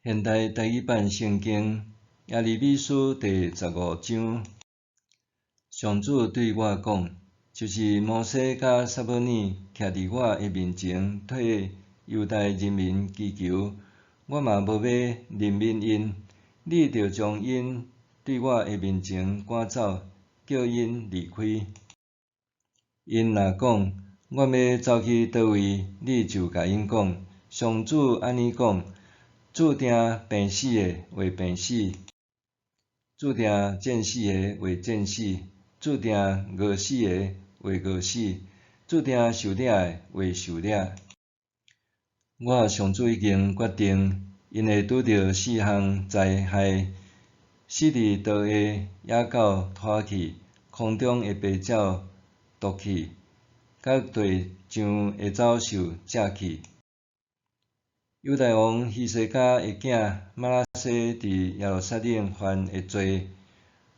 现代台语版圣经耶利米书第15章，上主对我讲，就是摩西甲撒母耳徛伫我的面前，替犹太人民祈求，我嘛无要怜悯因，你着将因对我的面前赶走，叫因离开。因若讲，我要走去倒位，你就甲因讲，上主安尼讲。注定病死的为病死，注定战死的为战死，注定饿死的为饿死，注定受掠的为受掠。我上主已经决定，因会拄着4项灾害：死伫道的野狗拖去，空中的白鸟夺去，甲地上的走兽食去。犹大王希西家的囝玛拿西伫耶路撒冷犯的罪，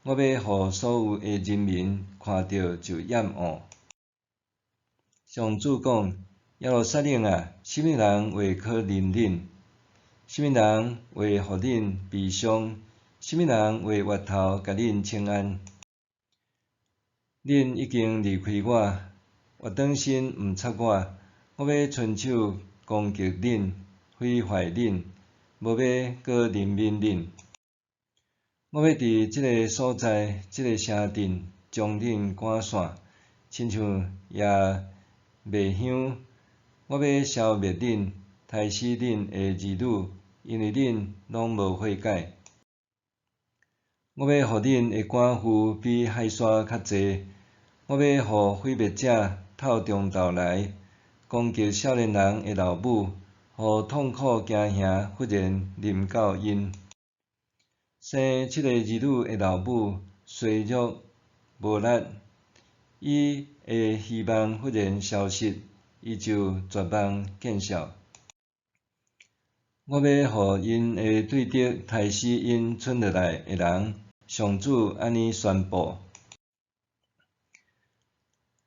我要互所有的人民看到就厌恶。上主讲：耶路撒冷啊，什么人会可怜恁？什么人会互恁悲伤？什么人会越头甲恁请安？恁已经离开我，越转身毋插我，我要伸手攻击恁。毁坏恁，无要搁怜悯恁。我要伫即个所在、即个城镇，将恁赶散，亲像野麦香。我要消灭恁，杀死恁的儿女，因为恁拢无悔改。我要互恁的官府比海沙较济。我要互毁灭者透中昼来，攻击少年人的老母。互痛苦惊吓忽然临到因，生7个儿女的老母衰弱无力，伊的希望忽然消失，伊就绝望见效。我要互因的对敌杀死因剩落来的人，上主安尼宣布。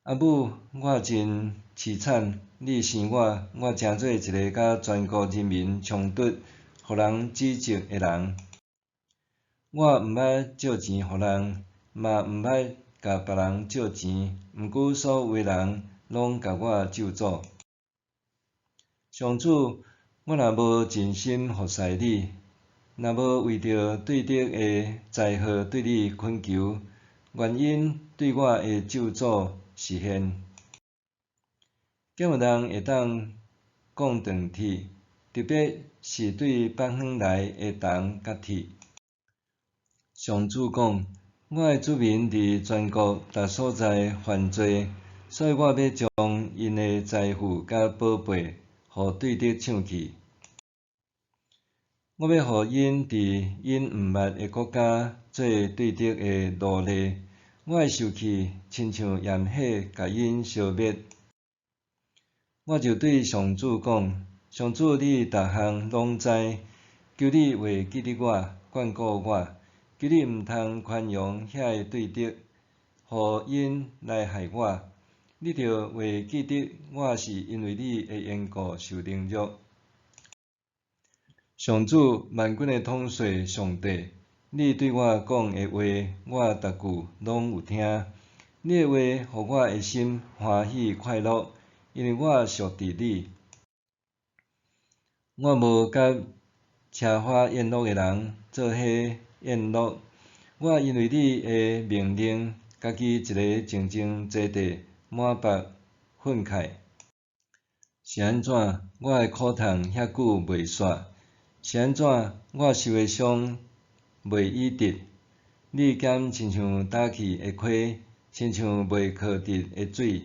阿母，我真凄惨，你生我诚做一个甲全国人民冲突、互人指责的人。我毋捌借钱互人，嘛毋捌甲别人借钱，毋过所有的人拢甲我咒诅。上主，我若无真心服侍你，若无为着对敌的灾祸对你恳求，原因对我的咒诅实现。敢有人会当讲断铁，特别是对北方来的铜甲铁？上主讲：我的子民伫全国逐所在犯罪，所以我要将因的财富甲宝贝，互对敌抢去。我要互因伫因毋捌的国家做对敌的奴隶，我的受气亲像焰火，甲因烧灭。我就对上主讲：上主，你逐项拢知，求你袂记得我，眷顾我，求你毋通宽容遐个对敌，互因来害我。你着袂记得我是因为你的缘故受凌辱。上主，万军的统帅上帝，你对我讲的话，我逐句拢有听。你的话，互我的心欢喜快乐，因为我属伫你。我无甲车花宴乐的人做伙宴乐，我因为你的命令，家己一个静静坐地，满腹愤慨。是安怎？我的苦痛遐久未煞？是安怎？我受的伤未医治？你减亲像打去的溪，亲像未靠直的水。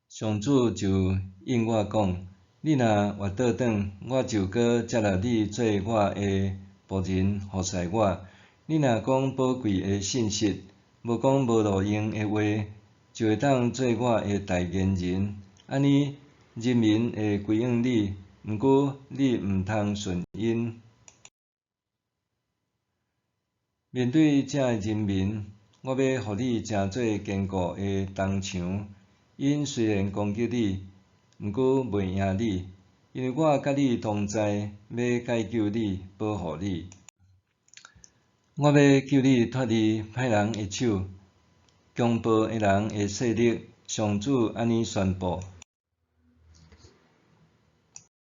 上主就应我讲：你若活倒转，我就搁接纳你做我的仆人服侍我。你若讲宝贵的信息，无讲无路用的话，就会当做我的代言人。安尼，人民会归向你，毋过你毋通顺因。面对这人民，我要互你成做坚固的铜墙。因虽然攻击你，毋过袂赢你，因为我甲你同在，要解救你，保护你。我要救你脱离歹人的手，强暴的人的势力。上主安尼宣布。